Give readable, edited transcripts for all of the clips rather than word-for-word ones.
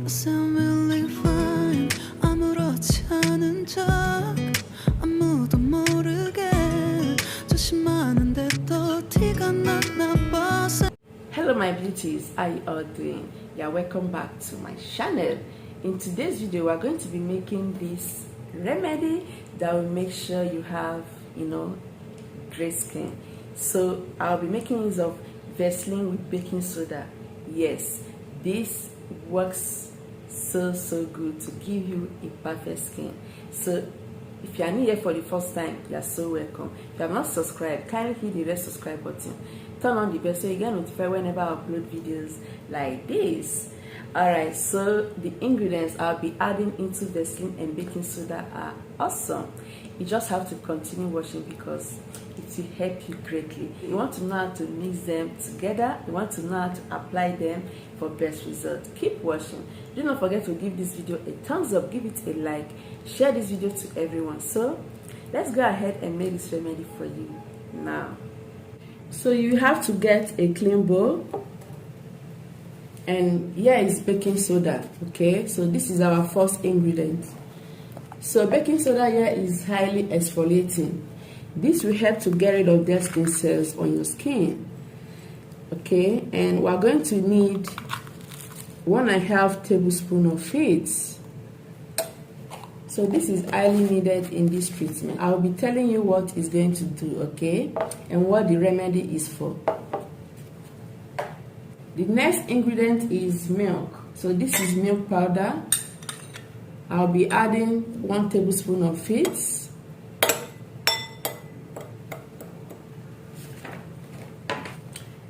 sound really fine. 아무렇지 않은 척 아무도 모르게 조심하는데 또 티가 났나 봐. Hello my beauties, how you all doing? Yeah, welcome back to my channel. In today's video we are going to be making this remedy that will make sure you have great skin. So I'll be making use of Vaseline with baking soda. Yes, this works so good to give you a perfect skin. So if you are new here for the first time, you are so welcome. If you have not subscribed, kindly hit the red subscribe button, turn on the bell so you get notified whenever I upload videos like this. Alright, so the ingredients I'll be adding into Vaseline and baking soda are awesome. You just have to continue watching because it will help you greatly. You want to know how to mix them together, you want to know how to apply them for best results. Keep watching. Do not forget to give this video a thumbs up, give it a like, share this video to everyone. So let's go ahead and make this remedy for you now. So you have to get a clean bowl, and here is baking soda. Okay, so this is our first ingredient. So baking soda here is highly exfoliating. This will help to get rid of dead skin cells on your skin. Okay, and we're going to need 1.5 tablespoons of it. So this is highly needed in this treatment. I'll be telling you what it's going to do, okay, and what the remedy is for. The next ingredient is milk. So this is milk powder. I'll be adding 1 tablespoon of it.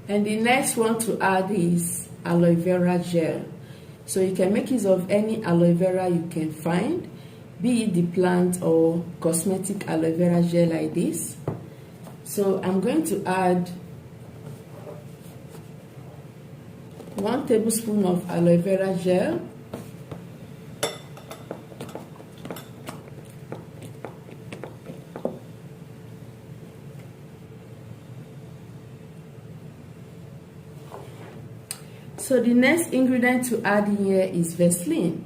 And the next one to add is aloe vera gel. So you can make use of any aloe vera you can find, be it the plant or cosmetic aloe vera gel like this. So I'm going to add 1 tablespoon of aloe vera gel. So the next ingredient to add in here is Vaseline.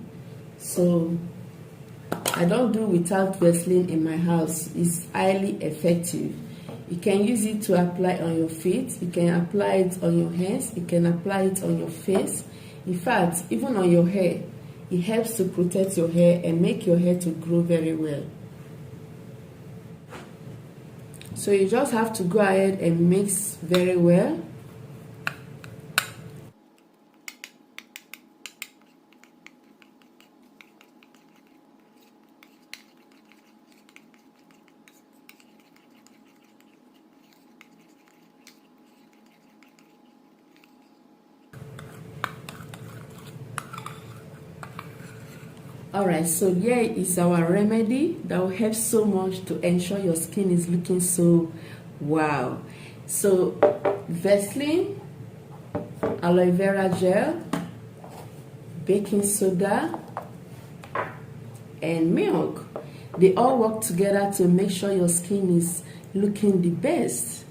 So I don't do without Vaseline in my house. It's highly effective. You can use it to apply on your feet, you can apply it on your hands, you can apply it on your face. In fact, even on your hair. It helps to protect your hair and make your hair to grow very well. So you just have to go ahead and mix very well. Alright, so here is our remedy that will help so much to ensure your skin is looking so wow. So Vaseline, aloe vera gel, baking soda, and milk. They all work together to make sure your skin is looking the best.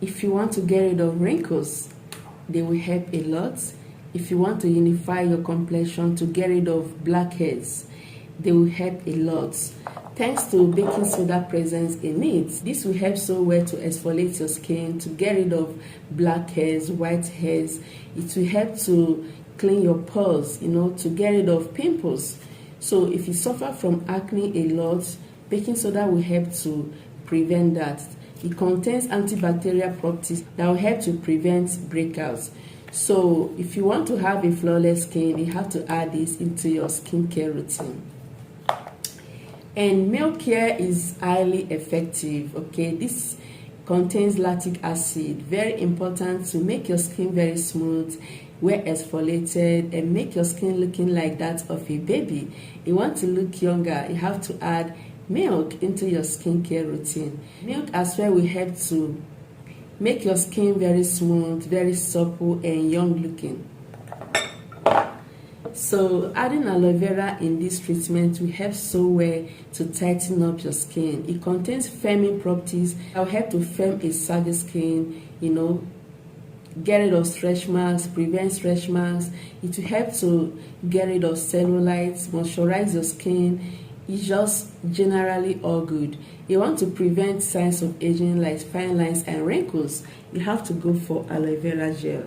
If you want to get rid of wrinkles, they will help a lot. If you want to unify your complexion, to get rid of blackheads, they will help a lot. Thanks to baking soda presence in it, this will help so well to exfoliate your skin, to get rid of blackheads, whiteheads. It will help to clean your pores, to get rid of pimples. So if you suffer from acne a lot, baking soda will help to prevent that. It contains antibacterial properties that will help to prevent breakouts. So if you want to have a flawless skin, you have to add this into your skincare routine. And milk here is highly effective, okay? This contains lactic acid, very important to make your skin very smooth, well exfoliated, and make your skin looking like that of a baby. You want to look younger, you have to add milk into your skincare routine. Milk as well will help to make your skin very smooth, very supple, and young looking. So adding aloe vera in this treatment will help so well to tighten up your skin. It contains firming properties that will help to firm a saggy skin, get rid of stretch marks, prevent stretch marks. It will help to get rid of cellulite, moisturize your skin. It's just generally all good. You want to prevent signs of aging like fine lines and wrinkles, you have to go for aloe vera gel.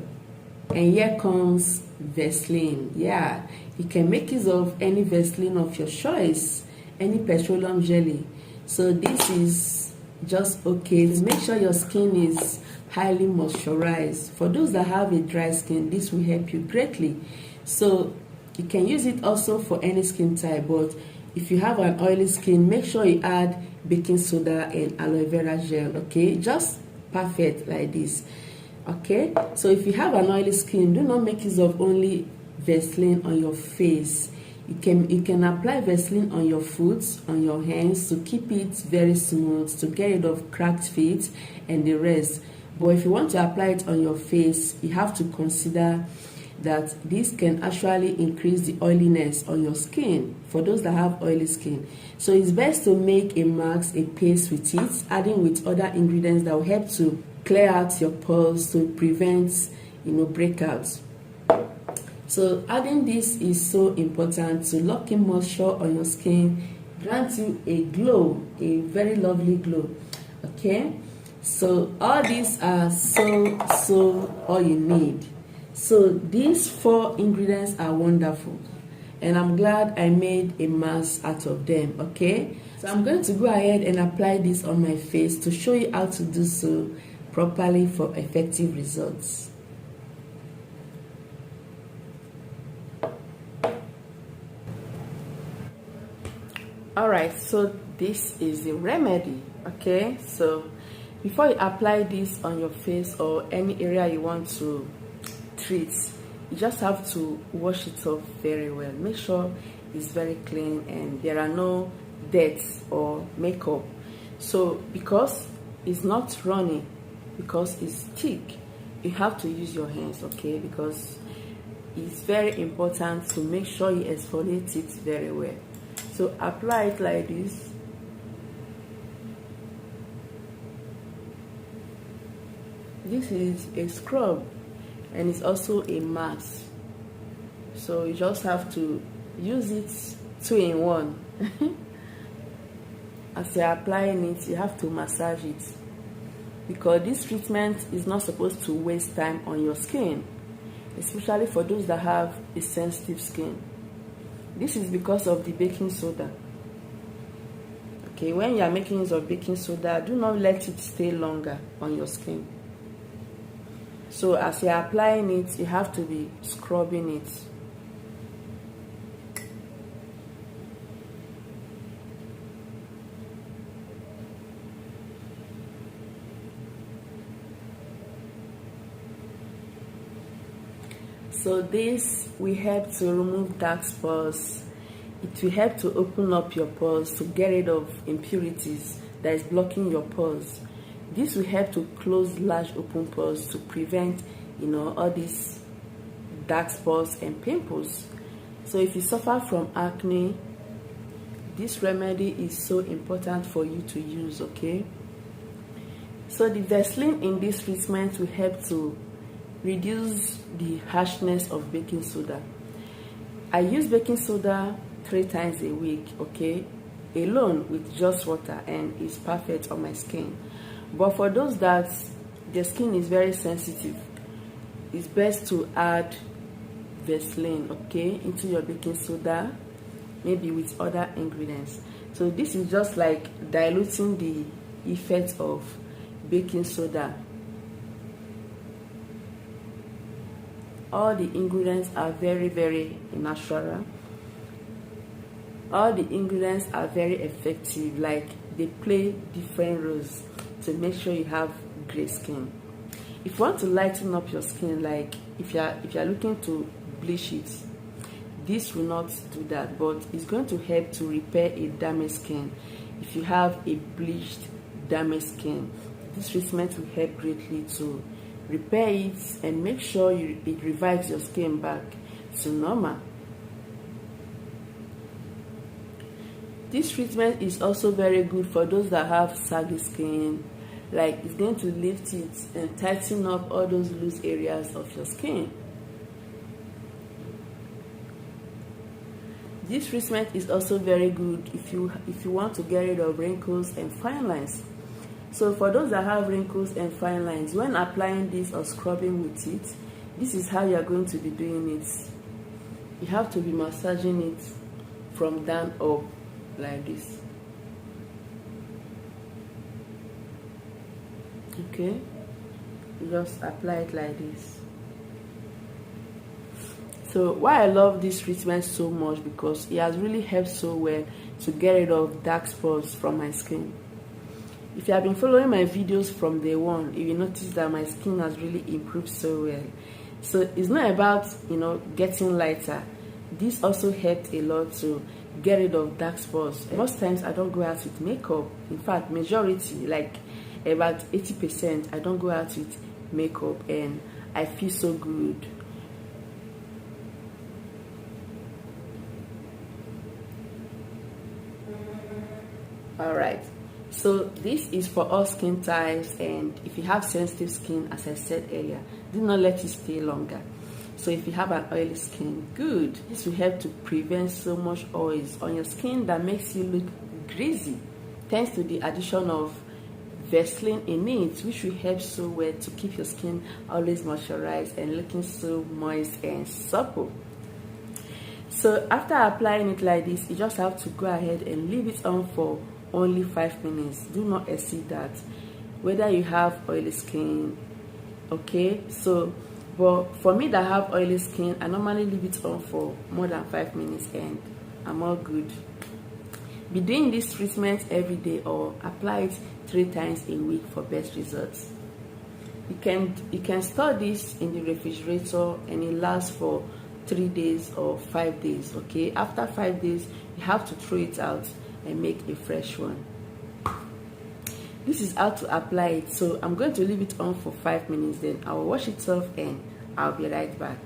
And here comes Vaseline. Yeah, you can make use of any Vaseline of your choice, any petroleum jelly. So this is just okay. Make sure your skin is highly moisturized. For those that have a dry skin, this will help you greatly. So you can use it also for any skin type, but if you have an oily skin, make sure you add baking soda and aloe vera gel. Okay, just perfect like this. Okay, so if you have an oily skin, do not make use of only Vaseline on your face. You can apply Vaseline on your foot, on your hands, to keep it very smooth, to get rid of cracked feet and the rest. But if you want to apply it on your face, you have to consider that this can actually increase the oiliness on your skin for those that have oily skin. So it's best to make a mask, a paste with it, adding with other ingredients that will help to clear out your pores, to prevent breakouts. So adding this is so important to lock in moisture on your skin, grant you a glow, a very lovely glow. Okay, so all these are so all you need. So these 4 ingredients are wonderful, and I'm glad I made a mask out of them. Okay, so I'm going to go ahead and apply this on my face to show you how to do so properly for effective results. Alright, so this is the remedy. Okay, so before you apply this on your face or any area you want to treat, you just have to wash it off very well. Make sure it's very clean and there are no dirt or makeup. So because it's not runny, because it's thick, you have to use your hands. Okay, because it's very important to make sure you exfoliate it very well. So apply it like this. This is a scrub and it's also a mask. So you just have to use it 2 in 1. As you're applying it, you have to massage it, because this treatment is not supposed to waste time on your skin, especially for those that have a sensitive skin. This is because of the baking soda. Okay, when you are making use of baking soda, do not let it stay longer on your skin. So as you are applying it, you have to be scrubbing it. So this will help to remove dark spots. It will help to open up your pores, to get rid of impurities that is blocking your pores. This will help to close large open pores to prevent, all these dark spots and pimples. So if you suffer from acne, this remedy is so important for you to use. Okay. So the Vaseline in this treatment will help to reduce the harshness of baking soda. I use baking soda 3 times a week, okay, alone with just water, and it's perfect on my skin. But for those that their skin is very sensitive, it's best to add Vaseline, okay, into your baking soda, maybe with other ingredients. So this is just like diluting the effect of baking soda. All the ingredients are very, very natural. All the ingredients are very effective, like they play different roles to make sure you have great skin. If you want to lighten up your skin, like if you're looking to bleach it, this will not do that, but it's going to help to repair a damaged skin. If you have a bleached, damaged skin, this treatment will help greatly to repair it and make sure it revives your skin back to normal. This treatment is also very good for those that have saggy skin, like it's going to lift it and tighten up all those loose areas of your skin. This treatment is also very good if you want to get rid of wrinkles and fine lines. So for those that have wrinkles and fine lines, when applying this or scrubbing with it, this is how you are going to be doing it. You have to be massaging it from down up like this. Okay, you just apply it like this. So why I love this treatment so much, because it has really helped so well to get rid of dark spots from my skin. If you have been following my videos from day one, you will notice that my skin has really improved so well. So it's not about, getting lighter. This also helped a lot to get rid of dark spots. Most times I don't go out with makeup. In fact, majority, like about 80%, I don't go out with makeup, and I feel so good. Alright, so this is for all skin types, and if you have sensitive skin, as I said earlier, do not let it stay longer. So if you have an oily skin, good. This will help to prevent so much oils on your skin that makes you look greasy, thanks to the addition of Vaseline in it, which will help so well to keep your skin always moisturized and looking so moist and supple. So after applying it like this, you just have to go ahead and leave it on for only 5 minutes. Do not exceed that, whether you have oily skin. Okay, so but for me that have oily skin, I normally leave it on for more than 5 minutes and I'm all good. Be doing this treatment every day, or apply it 3 times a week for best results. You can store this in the refrigerator and it lasts for 3 days or 5 days. Okay, after 5 days you have to throw it out and make a fresh one. This is how to apply it. So I'm going to leave it on for 5 minutes, then I will wash it off and I'll be right back.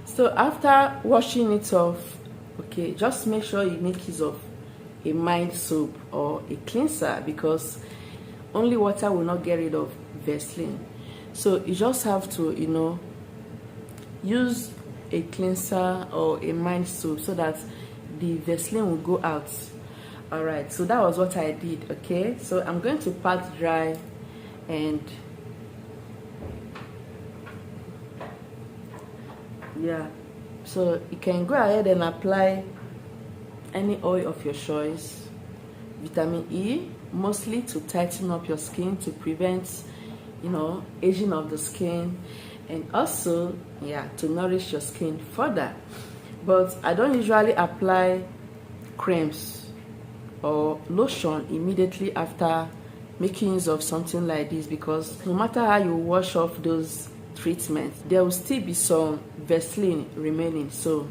So after washing it off, okay, just make sure you make use of a mild soap or a cleanser, because only water will not get rid of Vaseline. So you just have to use a cleanser or a mild soap so that the Vaseline will go out. Alright, so that was what I did. Okay, so I'm going to pat dry, and yeah, so you can go ahead and apply any oil of your choice. Vitamin E, mostly to tighten up your skin, to prevent aging of the skin, and also to nourish your skin further. But I don't usually apply creams or lotion immediately after making use of something like this, because no matter how you wash off those treatments, there will still be some Vaseline remaining. So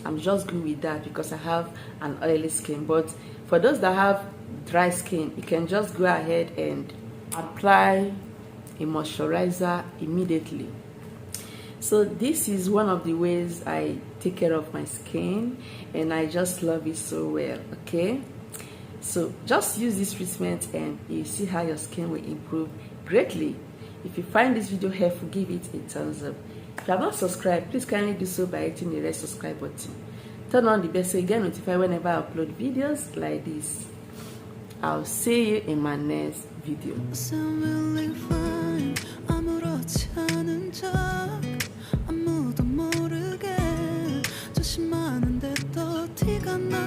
I'm just good with that because I have an oily skin. But for those that have dry skin, you can just go ahead and apply a moisturizer immediately. So this is one of the ways I take care of my skin, and I just love it so well. Okay, so just use this treatment and you see how your skin will improve greatly. If you find this video helpful, give it a thumbs up. If you have not subscribed, please kindly do so by hitting the red subscribe button. Turn on the bell so you get notified whenever I upload videos like this. I'll see you in my next video. 아무렇지 않은 척 아무도 모르게 조심하는데 또 티가 나